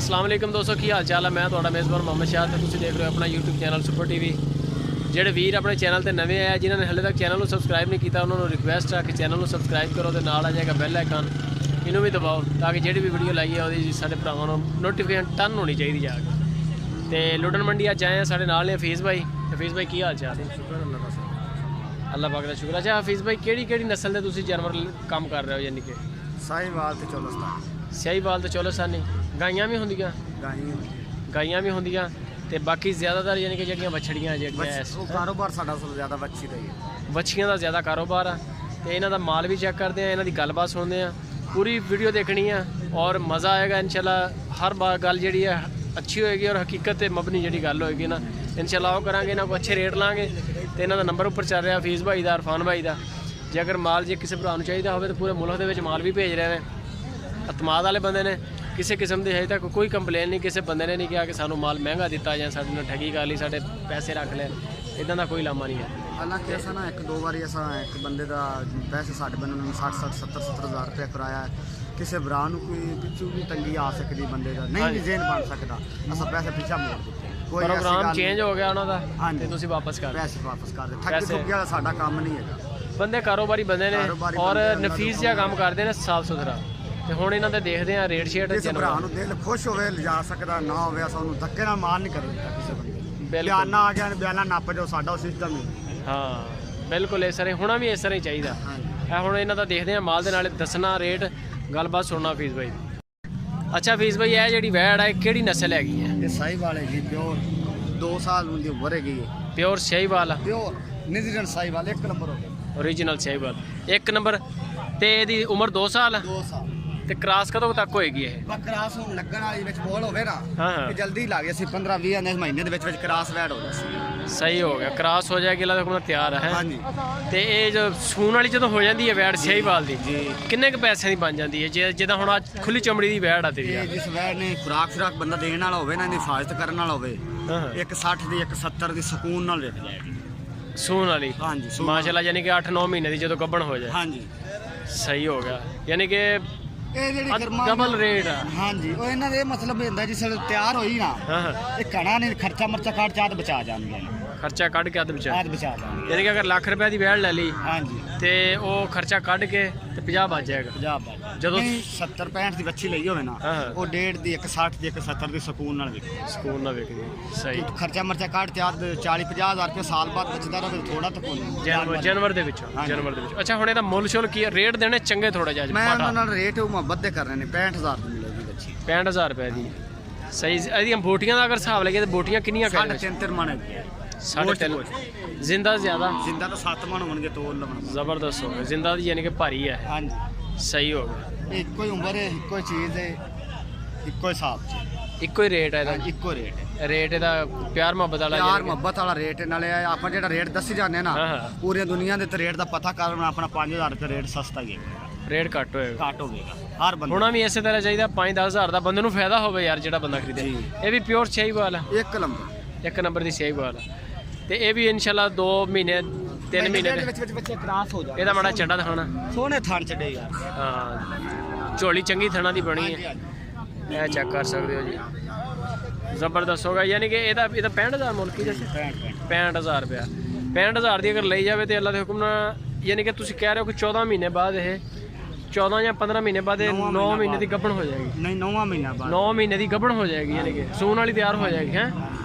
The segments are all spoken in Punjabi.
अस्सलाम वालेकुम दोस्तों, की हाल चाल है। मैं थोड़ा मेज़बान मोहम्मद शाह तो तुम देख रहे हो अपना यूट्यूब चैनल सुपर टीवी। ਜਿਹੜੇ ਵੀਰ ਆਪਣੇ ਚੈਨਲ ਤੇ ਨਵੇਂ ਆਏ ਜਿਨ੍ਹਾਂ ਨੇ ਹਲੇ ਤੱਕ ਚੈਨਲ ਨੂੰ ਸਬਸਕ੍ਰਾਈਬ ਨਹੀਂ ਕੀਤਾ ਉਹਨਾਂ ਨੂੰ ਰਿਕੁਐਸਟ ਹੈ ਕਿ ਚੈਨਲ ਨੂੰ ਸਬਸਕ੍ਰਾਈਬ ਕਰੋ ਤੇ ਨਾਲ ਆ ਜਾਏਗਾ ਬੈਲ ਆਈਕਨ, ਇਹਨੂੰ ਵੀ ਦਬਾਓ ਤਾਂ ਕਿ ਜਿਹੜੀ ਵੀ ਵੀਡੀਓ ਲਾਈਏ ਉਹਦੀ ਸਾਡੇ ਭਰਾਵਾਂ ਨੂੰ ਨੋਟੀਫਿਕੇਸ਼ਨ ਟਰਨ ਹੋਣੀ ਚਾਹੀਦੀ ਜਾ ਕੇ। ਤੇ ਲੁੱਡਨ ਮੰਡੀ ਅੱਜ ਆਏ ਆ, ਸਾਡੇ ਨਾਲ ਨੇ ਹਫੀਜ਼ ਭਾਈ। ਹਫੀਜ਼ ਭਾਈ ਕੀ ਹਾਲ ਚਾਲ ਹੈ? ਅੱਲਾਹ ਪਾਕ ਦਾ ਸ਼ੁਕਰ। ਅੱਛਾ ਹਫੀਜ਼ ਭਾਈ, ਕਿਹੜੀ ਨਸਲ ਦੇ ਤੁਸੀਂ ਜਾਨਵਰ ਕੰਮ ਕਰ ਰਹੇ ਹੋ? ਯਾਨੀ ਕਿ ਸਾਹੀਵਾਲ ਤੇ ਚੋਲਸਤਾਨ। ਸਾਹੀਵਾਲ ਤੇ ਚੋਲਸਤਾਨੀ ਗਾਈਆਂ ਵੀ ਹੁੰਦੀਆਂ? ਗਾਈਆਂ ਵੀ ਹੁੰਦੀਆਂ ਤੇ ਬਾਕੀ ਜ਼ਿਆਦਾਤਰ ਯਾਨੀ ਕਿ ਜਿਹੜੀਆਂ ਵੱਛੜੀਆਂ ਜਿਹੜੀਆਂ ਉਹ ਕਾਰੋਬਾਰ ਸਾਡਾ ਸਭ ਤੋਂ ਜ਼ਿਆਦਾ ਵੱਛੀ ਦਾ ਹੀ ਹੈ। ਵੱਛੀਆਂ ਦਾ ਜ਼ਿਆਦਾ ਕਾਰੋਬਾਰ ਆ ਤੇ ਇਹਨਾਂ ਦਾ ਮਾਲ ਵੀ ਚੈੱਕ ਕਰਦੇ ਆ, ਇਹਨਾਂ ਦੀ ਗੱਲਬਾਤ ਸੁਣਦੇ ਆ। ਪੂਰੀ ਵੀਡੀਓ ਦੇਖਣੀ ਆ ਔਰ ਮਜ਼ਾ ਆਏਗਾ ਇਨਸ਼ਾਅੱਲਾ। ਹਰ ਗੱਲ ਜਿਹੜੀ ਹੈ ਅੱਛੀ ਹੋਏਗੀ ਔਰ ਹਕੀਕਤ ਤੇ ਮਬਨੀ ਜਿਹੜੀ ਗੱਲ ਹੋਏਗੀ ਨਾ ਇਨਸ਼ਾਅੱਲਾ ਉਹ ਕਰਾਂਗੇ। ਇਹਨਾਂ ਕੋਲ ਅੱਛੇ ਰੇਟ ਲਾਂਗੇ ਤੇ ਇਹਨਾਂ ਦਾ ਨੰਬਰ ਉੱਪਰ ਚੱਲ ਰਿਹਾ ਹਫੀਜ਼ ਭਾਈ ਦਾ, ਇਰਫਾਨ ਭਾਈ ਦਾ। ਜੇ ਅਗਰ ਮਾਲ ਜੇ ਕਿਸੇ ਭਰਾ ਨੂੰ ਚਾਹੀਦਾ ਹੋਵੇ ਤਾਂ ਪੂਰੇ ਮੁਲਕ ਦੇ ਵਿੱਚ ਮਾਲ ਵੀ ਭੇਜ ਰਹੇ ਨੇ। ਅਤਮਾਦ ਵਾਲੇ ਬੰਦੇ ਨੇ, ਕਿਸੇ ਕਿਸਮ ਦੀ ਹਜੇ ਤੱਕ ਕੋਈ ਕੰਪਲੇਨ ਨਹੀਂ, ਕਿਸੇ ਬੰਦੇ ਨੇ ਨਹੀਂ ਕਿਹਾ ਕਿ ਸਾਨੂੰ ਮਾਲ ਮਹਿੰਗਾ ਦਿੱਤਾ ਜਾਂ ਸਾਡੇ ਨਾਲ ਠੱਗੀ ਕਰ ਲਈ, ਸਾਡੇ ਪੈਸੇ ਰੱਖ ਲੈ, ਇੱਦਾਂ ਦਾ ਕੋਈ ਲਾਮਾ ਨਹੀਂ ਹੈ। ਹਾਲਾਂਕਿ ਅਸਾਂ ਨਾ ਇੱਕ ਦੋ ਵਾਰੀ ਅਸਾਂ ਇੱਕ ਬੰਦੇ ਦਾ ਪੈਸੇ ਸਾਡੇ ਬੰਦੇ ਨੂੰ 60 70 ਹਜ਼ਾਰ ਰੁਪਏ ਕਰਾਇਆ। ਕਿਸੇ ਭਰਾ ਨੂੰ ਕੋਈ ਪਿੱਛੋਂ ਵੀ ਤੰਗੀ ਆ ਸਕਦੀ ਬੰਦੇ ਦਾ ਨਹੀਂ ਵੀ ਜ਼ੇਨ ਬਣ ਸਕਦਾ, ਅਸਾਂ ਪੈਸੇ ਪਿੱਛਾ ਮੋੜ ਦਿੱਤੇ। ਕੋਈ ਪ੍ਰੋਗਰਾਮ ਚੇਂਜ ਹੋ ਗਿਆ ਉਹਨਾਂ ਦਾ ਤੇ ਤੁਸੀਂ ਵਾਪਸ ਕਰ ਪੈਸੇ ਵਾਪਸ ਕਰ ਦੇ। ਠੱਗੀ ਠੁੱਗੀ ਵਾਲਾ ਸਾਡਾ ਕੰਮ ਨਹੀਂ ਹੈਗਾ। ਬੰਦੇ ਕਾਰੋਬਾਰੀ ਬੰਦੇ ਨੇ ਔਰ ਨਫੀਸ ਜਿਹਾ ਕੰਮ ਕਰਦੇ ਨੇ, ਸਾਫ ਸੁਥਰਾ। ਤੇ ਹੁਣ ਇਹਨਾਂ ਦੇ ਦੇਖਦੇ ਆ ਰੇਟ ਸ਼ੇਟ। ਜਿਸ ਭਰਾ ਨੂੰ ਦਿਲ ਖੁਸ਼ ਹੋਵੇ ਲਿਜਾ ਸਕਦਾ, ਨਾ ਹੋਵੇ ਅਸਾਂ ਉਹਨੂੰ ਧੱਕੇ ਨਾਲ ਮਾਰ ਨਹੀਂ ਕਰੇ ਦਿੱਤਾ ਕਿਸੇ ਬੰਦੇ। ਬਿਆਨਾ ਆ ਗਿਆ, ਬਿਆਨਾ ਨੱਪ ਜਾਓ, ਸਾਡਾ ਉਹ ਸਿਸਟਮ ਹੀ। ਹਾਂ ਬਿਲਕੁਲ ਇਸ ਤਰ੍ਹਾਂ ਹੋਣਾ ਵੀ ਇਸ ਤਰ੍ਹਾਂ ਹੀ ਚਾਹੀਦਾ ਹੈ। ਹੁਣ ਇਹਨਾਂ ਦਾ ਦੇਖਦੇ ਆ ਮਾਲ ਦੇ ਨਾਲ ਦੱਸਣਾ ਰੇਟ, ਗੱਲਬਾਤ ਸੁਣਨਾ ਫੀਸ ਭਾਈ। ਅੱਛਾ ਫੀਸ ਭਾਈ, ਇਹ ਜਿਹੜੀ ਵੈੜ ਹੈ ਕਿਹੜੀ ਨਸਲ ਹੈਗੀ ਹੈ? ਇਹ ਸਾਹੀਵਾਲ ਹੈਗੀ, ਪਿਓਰ 2 ਸਾਲ ਦੀ ਉਮਰ ਹੈਗੀ ਹੈ। Pure Sahiwal? Pure New Zealand Sahiwal 1 number ਹੋ ਗਿਆ, ਓਰੀਜਨਲ ਸਾਹੀਵਾਲ 1 ਨੰਬਰ। ਤੇ ਇਹਦੀ ਉਮਰ 2 ਸਾਲ? 2 ਸਾਲ। ਤੇ ਕ੍ਰਾਸ ਕਦੋਂ ਤੱਕ ਹੋਏਗੀ ਇਹ? ਕ੍ਰਾਸ ਹੁਣ ਲੱਗਣ ਵਾਲੀ ਵਿੱਚ ਬੋਲ ਹੋਵੇ ਨਾ ਹਾਂ ਕਿ ਜਲਦੀ ਲੱਗ ਗਿਆ ਸੀ। 15-20 ਮਹੀਨੇ ਦੇ ਵਿੱਚ ਕ੍ਰਾਸ ਵੈਡ ਹੋ ਜਾਸੀ। ਸਹੀ ਹੋ ਗਿਆ, ਕ੍ਰਾਸ ਹੋ ਜਾਏਗੀ, ਲਾ ਦੇਖੋ ਤਿਆਰ ਹੈ। ਹਾਂਜੀ। ਤੇ ਇਹ ਜੋ ਸੂਣ ਵਾਲੀ ਜਦੋਂ ਹੋ ਜਾਂਦੀ ਹੈ ਵੈੜ ਸਾਹੀਵਾਲ ਦੀ, ਕਿੰਨੇ ਕੁ ਪੈਸਿਆਂ ਦੀ ਬਣ ਜਾਂਦੀ ਹੈ? ਜਿੱਦਾਂ ਹੁਣ ਅੱਜ ਖੁੱਲੀ ਚਮੜੀ ਦੀ ਵੈੜ ਆ ਤੇਰੀ, ਜਿਸ ਵੈੜ ਨੇ ਖੁਰਾਕ ਬੰਦਾ ਦੇਣ ਵਾਲਾ ਹੋਵੇ ਨਾ, ਇਹਦੀ ਹਿਫਾਜ਼ਤ ਕਰਨ ਵਾਲਾ ਹੋਵੇ, 160 ਦੀ 170 ਦੀ ਸਕੂਨ ਨਾਲ ਵਿਕ ਜਾਏਗੀ ਸੂਣ ਵਾਲੀ। ਹਾਂਜੀ ਮਾਸ਼ਾਅੱਲਾ, ਯਾਨੀ ਕਿ 8-9 ਮਹੀਨੇ ਦੀ ਜਦੋਂ ਗੱਭਣ ਹੋ ਜਾਏ। ਹਾਂਜੀ ਸਹੀ ਹੋ ਗਿਆ, ਯਾਨੀ ਕਿ ਇਹ ਜਿਹੜੀ ਡਬਲ ਰੇਟ ਆ। ਹਾਂਜੀ, ਉਹ ਇਹਨਾਂ ਦੇ ਮਤਲਬ ਹੁੰਦਾ ਜਿਸ ਵੇਲੇ ਤਿਆਰ ਹੋਈ ਨਾ ਇਹ ਕਣਾ ਨੇ ਖਰਚਾ ਮਰਚਾ ਕੱਢ ਚਾਹ ਬਚਾ ਜਾਂਦੀਆਂ ਨੇ। ਖਰਚਾ ਕੱਢ ਕੇ ਬਚਾ ਜਾਂਦੀਆਂ, ਯਾਨੀ ਕਿ ਅਗਰ ਲੱਖ ਰੁਪਏ ਦੀ ਵੈੜ ਲੈ ਲਈ ਹਾਂਜੀ ਤੇ ਉਹ ਖਰਚਾ ਕੱਢ ਕੇ ਤੇ 50 ਬਚ ਜਾਏਗਾ। 50 ਜਦੋਂ 70-65 ਦੀ ਬੱਚੀ ਲਈ ਹੋਵੇ ਨਾ, ਉਹ 1.5 ਦੀ 160 ਦੀ 170 ਦੀ ਸਕੂਨ ਨਾਲ ਵਿਕਦੀ। ਸਕੂਨ ਨਾਲ ਵਿਕਦੀ। ਸਹੀ। ਖਰਚਾ ਮਰਚਾ ਕੱਢ ਤੇ 40-50 ਹਜ਼ਾਰ ਰੁਪਏ ਸਾਲ ਬਾਅਦ ਬਚਦਾ ਰਹੇ, ਥੋੜਾ ਤਾਂ ਕੋਈ ਜਾਨਵਰ ਦੇ ਵਿੱਚੋਂ। ਅੱਛਾ ਹੁਣ ਇਹਦਾ ਮੁੱਲ ਸ਼ੁੱਲ ਕੀ ਰੇਟ ਦੇਣੇ ਚੰਗੇ ਥੋੜਾ ਜਿਹਾ? ਮੈਂ ਉਹਨਾਂ ਨਾਲ ਰੇਟ ਮੁਹੱਬਤ ਦੇ ਕਰ ਰਹੇ ਨੇ। 65,000 ਦੀ ਮਿਲੇਗੀ ਬੱਚੀ। 65,000 ਰੁਪਏ ਦੀ। ਸਹੀ। ਇਹਦੀਆਂ ਬੋਟੀਆਂ ਦਾ ਅਗਰ ਹਿਸਾਬ ਲਈਏ ਤਾਂ ਬੋਟੀਆਂ ਕਿੰਨੀਆਂ ਕਰ? 3.5 ਮਣ ਹੈ। 3.5 ਜ਼ਿੰਦਾ ਜ਼ਿਆਦਾ? ਜ਼ਿੰਦਾ ਤਾਂ 7 ਮਣ ਹੋਣਗੇ, ਤੋਲ ਲਵਣ। ਜ਼ਬਰਦਸਤ ਹੋ ਗਿਆ, ਜ਼ਿੰਦਾ ਦੀ ਯਾਨੀ ਕਿ ਭਾਰੀ ਹੈ। ਹਾਂਜੀ ਸਹੀ ਹੋ ਗਿਆ। ਇੱਕੋ ਹੀ ਉਮਰ ਹੈ, ਇੱਕੋ ਹੀ ਚੀਜ਼ ਹੈ, ਇੱਕੋ ਹਿਸਾਬ 'ਚ ਇੱਕੋ ਹੀ ਰੇਟ ਹੈ ਇਹਦਾ? ਇੱਕੋ ਰੇਟ ਹੈ। ਰੇਟ ਇਹਦਾ ਪਿਆਰ ਮੁਹੱਬਤ ਵਾਲਾ? ਪਿਆਰ ਮੁਹੱਬਤ ਵਾਲਾ ਰੇਟ ਨਾਲੇ ਆਪਾਂ ਜਿਹੜਾ ਰੇਟ ਦੱਸੀ ਜਾਂਦੇ ਨਾ ਪੂਰੀ ਦੁਨੀਆ ਦੇ ਤੇ ਰੇਟ ਦਾ ਪਤਾ ਕਰਨਾ, ਆਪਣਾ 5,000 ਰੁਪਏ ਰੇਟ ਸਸਤਾ ਹੀ ਹੈ। ਰੇਟ ਘੱਟ ਹੋਏਗਾ? ਘੱਟ ਹੋਵੇਗਾ ਹਰ ਬੰਦੇ। ਹੋਣਾ ਵੀ ਇਸੇ ਤਰ੍ਹਾਂ ਚਾਹੀਦਾ, 5-10 ਹਜ਼ਾਰ ਦਾ ਬੰਦੇ ਨੂੰ ਫਾਇਦਾ ਹੋਵੇ ਯਾਰ, ਜਿਹੜਾ ਬੰਦਾ ਖਰੀਦੇ। ਇਹ ਵੀ ਪਿਓਰ ਸਾਹੀਵਾਲ? 1 ਨੰਬਰ। 1 ਨੰਬਰ ਦੀ ਸਾਹੀਵਾਲ। ਤੇ ਇਹ ਵੀ ਇਨਸ਼ਾਅੱਲਾ 2 ਮਹੀਨੇ 3 ਮਹੀਨੇ ਦੇ ਵਿੱਚ ਬੱਚੇ ਕ੍ਰਾਸ ਹੋ ਜਾਣ। ਇਹਦਾ ਮਾੜਾ ਚੱਡਾ ਦਿਖਾਉਣਾ। ਸੋਹਣੇ ਥਣ ਚੱਡੇ ਯਾਰ। ਹਾਂ ਝੋਲੀ ਚੰਗੀ ਥਣਾ ਦੀ ਬਣੀ ਹੈ, ਇਹ ਚੈੱਕ ਕਰ ਸਕਦੇ ਹੋ ਜੀ। ਜ਼ਬਰਦਸਤ ਹੋਗਾ, ਯਾਨੀ ਕਿ ਇਹਦਾ 65,000 ਮੁੱਲ ਕੀ ਦੱਸਿਆ? 65,000 ਰੁਪਇਆ। 65,000 ਦੀ ਅਗਰ ਲਈ ਜਾਵੇ ਤੇ ਅੱਲਾ ਦੇ ਹੁਕਮ ਨਾਲ, ਯਾਨੀ ਕਿ ਤੁਸੀਂ ਕਹਿ ਰਹੇ ਹੋ ਕਿ 14 ਮਹੀਨੇ ਬਾਅਦ ਇਹ 14 ਜਾਂ 15 ਮਹੀਨੇ ਬਾਅਦ ਇਹ 9 ਮਹੀਨੇ ਦੀ ਗੱਭਣ ਹੋ ਜਾਏਗੀ? ਨਹੀਂ 9ਵਾਂ ਮਹੀਨਾ ਬਾਅਦ। 9 ਮਹੀਨੇ ਦੀ ਗੱਭਣ ਹੋ ਜਾਏਗੀ, ਯਾਨੀ ਕਿ ਸੂਣ ਵਾਲੀ ਤਿਆਰ ਹੋ ਜਾਏਗੀ। ਹੈ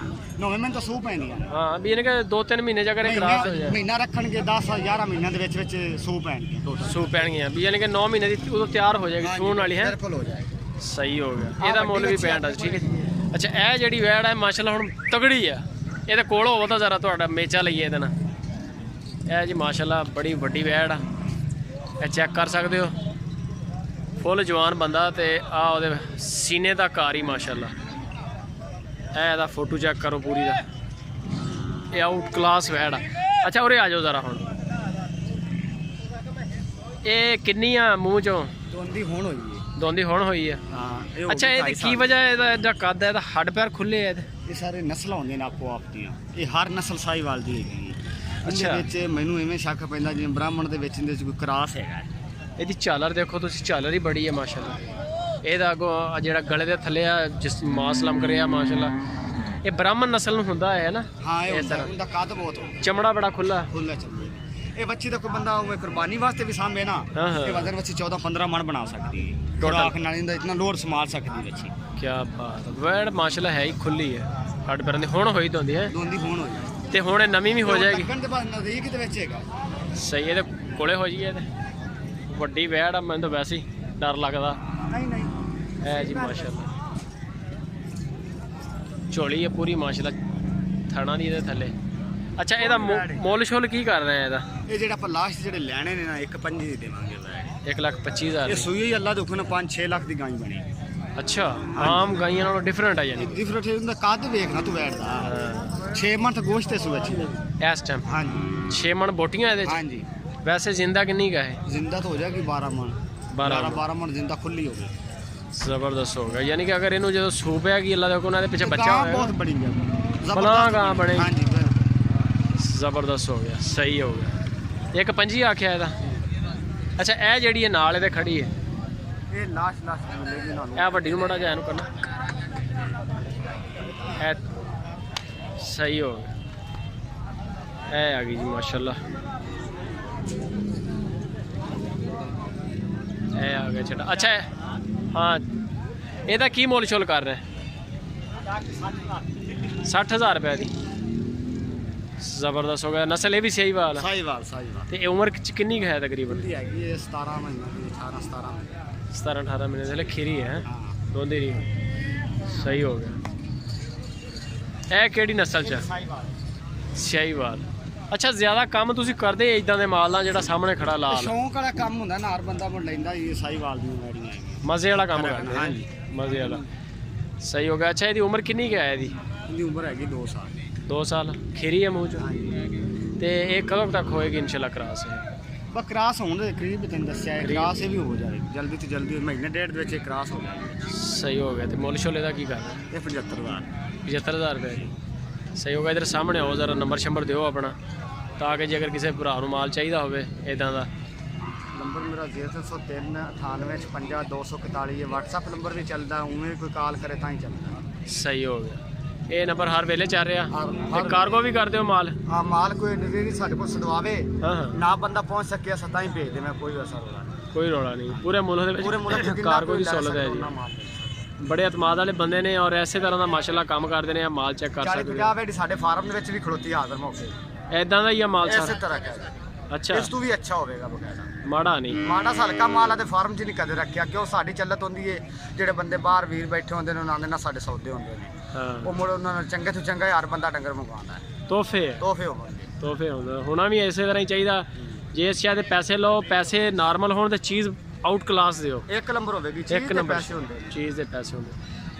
9ਵੇਂ ਮਹੀਨੇ ਤਾਂ ਸੂ ਪੈਣੀ ਆ। ਹਾਂ ਵੀ ਯਾਨੀ ਕਿ 2-3 ਮਹੀਨੇ ਜਾ ਕੇ ਕ੍ਰਾਸ ਹੋ ਜਾਏ। ਮਹੀਨਾ ਰੱਖਣਗੇ 10-11 ਮਹੀਨਿਆਂ ਦੇ ਵਿੱਚ ਸੂ ਪੈਣਗੇ। ਸੂ ਪੈਣਗੀਆਂ ਵੀ ਯਾਨੀ ਕਿ 9 ਮਹੀਨੇ ਦੀ ਉਦੋਂ ਤਿਆਰ ਹੋ ਜਾਏਗੀ ਸੂਣ ਵਾਲੀ। ਹੈ ਬਿਲਕੁਲ ਹੋ ਜਾਏਗੀ। ਸਹੀ ਹੋ ਗਿਆ। ਇਹਦਾ ਮੁੱਲ ਵੀ 65,000, ਠੀਕ ਹੈ ਜੀ। ਅੱਛਾ ਇਹ ਜਿਹੜੀ ਵੈੜ ਹੈ ਮਾਸ਼ਾਅੱਲਾ ਹੁਣ ਤਗੜੀ ਆ, ਇਹਦੇ ਕੋਲ ਹੋਵੋ ਤਾਂ ਜ਼ਰਾ ਤੁਹਾਡਾ ਮੇਚਾ ਲਈਏ ਇਹਦੇ ਨਾਲ। ਇਹ ਜੀ ਮਾਸ਼ਾਅੱਲਾ ਬੜੀ ਵੱਡੀ ਵੈੜ ਆ, ਇਹ ਚੈੱਕ ਕਰ ਸਕਦੇ ਹੋ। ਫੁੱਲ ਜਵਾਨ ਬੰਦਾ ਤੇ ਆ ਉਹਦੇ ਸੀਨੇ ਦਾ ਘਰ ਹੀ ਮਾਸ਼ਾਅੱਲਾ। ਇਹ ਇਹਦਾ ਫੋਟੋ ਚੈੱਕ ਕਰੋ ਪੂਰੀ ਦਾ, ਇਹ ਆਊਟ ਕਲਾਸ ਵੈੜ ਆ। ਅੱਛਾ ਉਰੇ ਆ ਜਾਓ ਜ਼ਰਾ। ਹੁਣ ਇਹ ਕਿੰਨੀ ਆ ਮੂੰਹ ਚੋਂ? ਦੋਂਦੀ ਹੁਣ ਹੋਈ ਹੈ। ਦੋਂਦੀ ਹੁਣ ਹੋਈ ਆ? ਹਾਂ। ਅੱਛਾ ਇਹਦੀ ਕੀ ਵਜ੍ਹਾ ਇਹਦਾ ਕੱਦ ਹੈ, ਇਹਦਾ ਹੱਡ ਪੈਰ ਖੁੱਲੇ ਆ? ਇਹ ਸਾਰੇ ਨਸਲਾਂ ਹੁੰਦੀਆਂ ਨੇ ਆਪੋ ਆਪ ਦੀਆਂ, ਇਹ ਹਰ ਨਸਲ ਸਾਹੀਵਾਲ ਦੀ ਹੈਗੀ। ਅੱਛਾ। ਵਿੱਚ ਮੈਨੂੰ ਐਵੇਂ ਸ਼ੱਕ ਪੈਂਦਾ ਜਿਵੇਂ ਬ੍ਰਾਹਮਣ ਦੇ ਵਿੱਚ ਇਹਦੇ 'ਚ ਕੋਈ ਕ੍ਰਾਸ ਹੈਗਾ। ਇਹਦੀ ਝਾਲਰ ਦੇਖੋ ਤੁਸੀਂ, ਝਾਲਰ ਹੀ ਬੜੀ ਹੈ ਮਾਸ਼ਾਅੱਲਾ। ਇਹਦਾ ਅੱਗੋਂ ਜਿਹੜਾ ਗਲੇ ਦੇ ਥੱਲੇ ਆ ਜਿਸ ਮਾਸ ਲਮਕ ਰਿਹਾ ਮਾਸ਼ਾਅੱਲਾ, ਇਹ ਬ੍ਰਾਹਮਣ ਨਸਲ ਨੂੰ ਹੁੰਦਾ ਹੈ ਨਾ। ਹਾਂ ਇਹ ਇਸ ਤਰ੍ਹਾਂ ਉਹਦਾ ਕੱਦ ਬਹੁਤ ਹੋ ਚਮੜਾ ਬੜਾ ਖੁੱਲਾ ਖੁੱਲਾ ਚੱਲਦਾ। ਇਹ ਬੱਚੀ ਦਾ ਕੋਈ ਬੰਦਾ ਉਹ ਕੁਰਬਾਨੀ ਵਾਸਤੇ ਵੀ ਸਾਂਭੇ ਨਾ, ਹਾਂ, ਹਾਂ। ਇਹ ਵਜ਼ਨ ਬੱਚੀ 14-15 ਮਣ ਬਣਾ ਸਕਦੀ ਹੈ ਖੁਰਾਕ ਨਾਲ, ਇਹਦਾ ਇਤਨਾ ਲੋਡ ਸੰਭਾਲ ਸਕਦੀ ਬੱਚੀ। ਕੀ ਬਾਤ ਹੈ, ਵੈੜ ਮਾਸ਼ਾਅੱਲਾ ਹੈ ਹੀ ਖੁੱਲੀ ਹੈ, ਹੱਡ ਪੈਰਾਂ ਦੀ ਹੁਣ ਹੋਈ ਦੋਂਦੀ ਹੈ ਦੋਂਦੀ ਹੁਣ ਹੋ ਜਾਏ ਤੇ ਹੁਣ ਇਹ ਨਵੀਂ ਵੀ ਹੋ ਜਾਏਗੀ। ਲੱਗਣ ਦੇ ਬਾਅਦ ਨਜ਼ਦੀਕ ਦੇ ਵਿੱਚ ਹੈਗਾ। ਸਹੀ, ਇਹਦੇ ਕੋਲੇ ਹੋ ਜਾਈਏ ਤੇ ਵੱਡੀ ਵੈੜ ਆ, ਮੈਨੂੰ ਤਾਂ ਵੈਸੇ ਹੀ ਡਰ ਲੱਗਦਾ ਨਹੀਂ ਨਹੀਂ ਹੈ ਜੀ ਮਾਸ਼ਾਅੱਲਾ। ਝੋਲੀ ਹੈ ਪੂਰੀ ਮਾਸ਼ਾਅੱਲਾ, ਥਣਾ ਦੀ ਇਹਦੇ ਥੱਲੇ। ਅੱਛਾ ਇਹਦਾ ਮੁੱਲ ਸ਼ੁੱਲ ਕੀ ਕਰ ਰਹੇ ਆ ਇਹਦਾ? ਇਹ ਜਿਹੜਾ ਆਪਾਂ ਲਾਸਟ ਜਿਹੜੇ ਲੈਣੇ ਨੇ ਨਾ 1.5 ਦੀ ਦੇਵਾਂਗੇ ਵੈੜ। 1,25,000 ਇਹ ਸੂਈ ਹੀ ਅੱਲਾ ਦੁੱਖ ਨਾ 5-6 ਲੱਖ ਦੀ ਗਾਂ ਬਣੀ। ਅੱਛਾ, ਆਮ ਗਾਈਆਂ ਨਾਲੋਂ ਡਿਫਰੈਂਟ ਆ ਯਾਨੀ। ਡਿਫਰੈਂਟ ਹੁੰਦਾ ਕੱਦ ਵੇਖਣਾ ਤੂੰ ਵੈੜ ਦਾ। 6 ਮਣ ਤਾਂ ਗੋਸ਼ਤ ਤੇ ਸੂ ਅੱਛੀ ਦਾ ਇਸ ਟਾਈਮ ਹਾਂਜੀ 6 ਮਣ ਬੋਟੀਆਂ ਇਹਦੇ ਚ। ਹਾਂਜੀ ਵੈਸੇ ਜ਼ਿੰਦਾ ਕਿੰਨੀ ਕਾ ਹੈ? ਜ਼ਿੰਦਾ ਤਾਂ ਹੋ ਜਾਏਗੀ 12 ਮਣ 12 ਮਣ ਜ਼ਿੰਦਾ ਖੁੱਲੀ ਹੋ ਗਈ। ਜ਼ਬਰਦਸਤ ਹੋ ਗਿਆ, ਯਾਨੀ ਕਿ ਅਗਰ ਇਹਨੂੰ ਜਦੋਂ ਸੂਪ ਹੈ ਕਿ ਅੱਲਾ ਦੇ ਕੋਲ ਦੇ ਪਿੱਛੇ ਬੱਚਾ ਗਾਂ ਹੋਇਆ ਬਹੁਤ ਬੜੀ ਹੈ, ਬਲਾ ਗਾਂ ਬਣੀ। ਹਾਂਜੀ ਜ਼ਬਰਦਸਤ ਹੋ ਗਿਆ, ਸਹੀ ਹੋ ਗਿਆ। 1.25 ਆਖਿਆ ਇਹਦਾ। ਅੱਛਾ ਇਹ ਜਿਹੜੀ ਹੈ ਨਾਲ ਇਹਦੇ ਖੜੀ ਹੈ, ਇਹ ਲਾਸਟ ਮਿਲੇਗੀ ਨਾ ਇਹ ਵੱਡੀ ਨੂੰ ਮੜਾ ਜਾ ਇਹਨੂੰ ਕਰਨਾ, ਇਹ ਸਹੀ ਹੋ ਗਿਆ। ਇਹ ਆ ਗਈ ਜੀ ਮਾਸ਼ਾਅੱਲਾ, ਇਹ ਆ ਗਿਆ ਛੱਡਾ। ਅੱਛਾ ਹਾਂ, ਇਹਦਾ ਕੀ ਮੁੱਲ ਛੋਲ ਕਰ ਰਹੇ? 60,000 ਰੁਪਏ ਦੀ। ਜ਼ਬਰਦਸਤ ਹੋ ਗਿਆ। ਨਸਲ ਇਹ ਵੀ ਸਹੀਵਾਲ ਹੈ। ਸਾਈਵਾਲ ਤੇ ਇਹ ਉਮਰ ਕਿੰਨੀ ਕੁ ਹੈ ਤਕਰੀਬਨ? ਦੀ ਹੈਗੀ ਇਹ 17 ਮਹੀਨੇ ਦੀ 18 17-18 ਮਹੀਨੇ ਦੇ ਲਈ ਖੀਰੀ ਹੈ, ਹਾਂ ਦੋਂਦੀ ਨਹੀਂ। ਸਹੀ ਹੋ ਗਿਆ। ਇਹ ਕਿਹੜੀ ਨਸਲ ਚ? ਸਹੀਵਾਲ। ਅੱਛਾ ਜ਼ਿਆਦਾ ਕੰਮ ਤੁਸੀਂ ਕਰਦੇ ਇਦਾਂ ਦੇ ਮਾਲ ਨਾਲ ਜਿਹੜਾ ਸਾਹਮਣੇ ਖੜਾ ਲਾਲ? ਸ਼ੌਂਕ ਵਾਲਾ ਕੰਮ ਹੁੰਦਾ ਨਾ, ਹਰ ਬੰਦਾ ਮੁੰਡਾ ਲੈਂਦਾ ਇਹ ਸਾਈਵਾਲ ਦੀਆਂ ਵੈੜੀਆਂ ਹੈਗੀਆਂ, ਮਜ਼ੇ ਵਾਲਾ ਕੰਮ ਕਰਦੇ। ਹਾਂਜੀ ਮਜ਼ੇ ਵਾਲਾ। ਸਹੀ ਹੋ ਗਿਆ। ਅੱਛਾ ਇਹਦੀ ਉਮਰ ਕਿੰਨੀ ਕੁ ਹੈ? ਇਹਦੀ ਉਮਰ ਹੈਗੀ 2 ਸਾਲ। 2 ਸਾਲ ਖੀਰੀ ਹੈ ਮੂੰਹ ਚ। ਤੇ ਇਹ ਕਦੋਂ ਤੱਕ ਹੋਏਗੀ ਇਨਸ਼ਾਅੱਲਾ ਕਰਾਸ? ਬਸ ਕ੍ਰਾਸ ਹੋਣ ਦੇ ਕਰੀਬ ਤੈਨੂੰ ਦੱਸਿਆ ਹੈ, ਕ੍ਰਾਸ ਇਹ ਵੀ ਹੋ ਜਾਏ ਜਲਦੀ ਤੋਂ ਜਲਦੀ, ਮਹੀਨੇ ਡੇਢ ਦੇ ਵਿੱਚ ਇਹ ਕ੍ਰਾਸ ਹੋ ਜਾਏ। ਸਹੀ ਹੋ ਗਿਆ। ਤੇ ਮੁੱਲ ਸ਼ੋਲੇ ਦਾ ਕੀ ਕਰਨਾ? ਇਹ 75,000 75,000 ਰੁਪਏ ਦੀ। ਸਹੀ ਹੋ ਗਿਆ। ਇਧਰ ਸਾਹਮਣੇ ਆਓ ਜ਼ਰਾ, ਨੰਬਰ ਸ਼ੰਬਰ ਦਿਓ ਆਪਣਾ, ਤਾਂ ਕਿ ਜੇ ਅਗਰ ਕਿਸੇ ਭਰਾ ਨੂੰ ਮਾਲ ਚਾਹੀਦਾ ਹੋਵੇ ਇਦਾਂ ਦਾ। ਨੰਬਰ ਮੇਰਾ 0303 98 56 241 ਹੈ। WhatsApp ਨੰਬਰ ਵੀ ਚੱਲਦਾ, ਉਵੇਂ ਕੋਈ ਕਾਲ ਕਰੇ ਤਾਂ ਹੀ ਚੱਲਦਾ। ਸਹੀ ਹੋ ਗਿਆ। ਇਹ ਨੰਬਰ ਹਰ ਵੇਲੇ ਚੱਲ ਰਿਹਾ ਹਰ ਤੇ ਕਾਰਗੋ ਵੀ ਕਰਦੇ ਹੋ ਮਾਲ? ਹਾਂ ਮਾਲ ਕੋਈ ਡਿਲੀਵਰੀ ਸਾਡੇ ਕੋਲ ਸਦਵਾਵੇ ਹਾਂ ਹਾਂ, ਨਾ ਬੰਦਾ ਪਹੁੰਚ ਸਕਿਆ ਸਤਾ ਹੀ ਭੇਜ ਦੇ, ਮੈਂ ਕੋਈ ਅਸਰ ਹੋਣਾ ਕੋਈ ਰੌਲਾ ਨਹੀਂ। ਪੂਰੇ ਮੁਲਕ ਦੇ ਪੂਰੇ ਮੁਲਕ ਵਿੱਚ ਕਾਰਗੋ ਦੀ ਸਹੂਲਤ ਹੈ ਜੀ। ਬੜੇ ਇਤਮਾਦ ਵਾਲੇ ਬੰਦੇ ਨੇ ਔਰ ਐਸੇ ਤਰ੍ਹਾਂ ਦਾ ਮਾਸ਼ਾਅੱਲਾ ਕੰਮ ਕਰਦੇ ਨੇ। ਮਾਲ ਚੈੱਕ ਕਰ ਸਕਦੇ 40-50 ਵੇੜੀ ਸਾਡੇ ਫਾਰਮ ਦੇ ਵਿੱਚ ਵੀ ਖੜੋਤੀ ਹਾਜ਼ਰ ਮੌਕੇ ਇਦਾਂ ਦਾ ਹੀ ਆ ਮਾਲ ਇਸੇ ਸਾਰਾ? ਤਰ੍ਹਾਂ ਕਹਿੰਦਾ ਅੱਛਾ, ਇਸ ਤੋਂ ਵੀ ਅੱਛਾ ਹੋਵੇਗਾ ਬਕਾਇਦਾ। ਮਾੜਾ ਨਹੀਂ। ਮਾੜਾ ਹਲਕਾ ਮਾਲ ਆ ਤੇ ਫਾਰਮ 'ਚ ਨਹੀਂ ਕਦੇ ਰੱਖਿਆ, ਕਿਉਂ ਸਾਡੀ ਚੱਲਤ ਹੁੰਦੀ ਏ, ਜਿਹੜੇ ਬੰਦੇ ਬਾਹਰ ਵੀਰ ਬੈਠੇ ਹੁੰਦੇ ਨੇ ਉਹਨਾਂ ਦੇ ਨਾਲ ਸਾਡੇ ਸੌਦੇ ਹੁੰਦੇ ਨੇ, ਹਾਂ, ਉਹ ਮੁੜ ਉਹਨਾਂ ਨੂੰ ਚੰਗੇ ਤੋਂ ਚੰਗਾ ਹਰ ਬੰਦਾ ਡੰਗਰ ਮੰਗਵਾਉਂਦਾ ਹੈ। ਤੋਹਫੇ ਤੋਹਫੇ ਹੋਣਗੇ, ਤੋਹਫੇ ਹੋਣਾ ਵੀ ਇਸੇ ਤਰ੍ਹਾਂ ਹੀ ਚਾਹੀਦਾ। ਜੇ ਇਸ ਸ਼ਾਇਦ ਪੈਸੇ ਲਓ, ਪੈਸੇ ਨਾਰਮਲ ਹੋਣ ਤੇ ਚੀਜ਼ ਆਊਟ ਕਲਾਸ ਦਿਓ। ਇੱਕ ਨੰਬਰ ਹੋਵੇਗੀ ਚੀਜ਼ ਇੱਕ ਦੇ ਨੰਬਰ ਪੈਸੇ ਹੁੰਦੇ ਨੇ। ਚੀਜ਼ ਦੇ ਪੈਸੇ ਹੁੰਦੇ।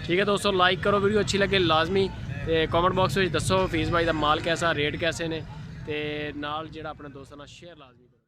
ਠੀਕ ਹੈ ਦੋਸਤੋ, ਲਾਈਕ ਕਰੋ, ਵੀਡੀਓ ਅੱਛੀ ਲੱਗੇ ਲਾਜ਼ਮੀ, ਤੇ ਕਮੈਂਟ ਬਾਕਸ ਵਿੱਚ ਦੱਸੋ ਫੀਸ ਬਾਈ ਦਾ ਮਾਲ ਕੈਸਾ, ਰੇਟ ਕੈਸੇ ਨੇ, ਤੇ ਨਾਲ ਜਿਹੜਾ ਆਪਣੇ ਦੋਸਤਾਂ ਨਾਲ ਸ਼ੇਅਰ ਲਾਜ਼ਮੀ ਕਰੋ।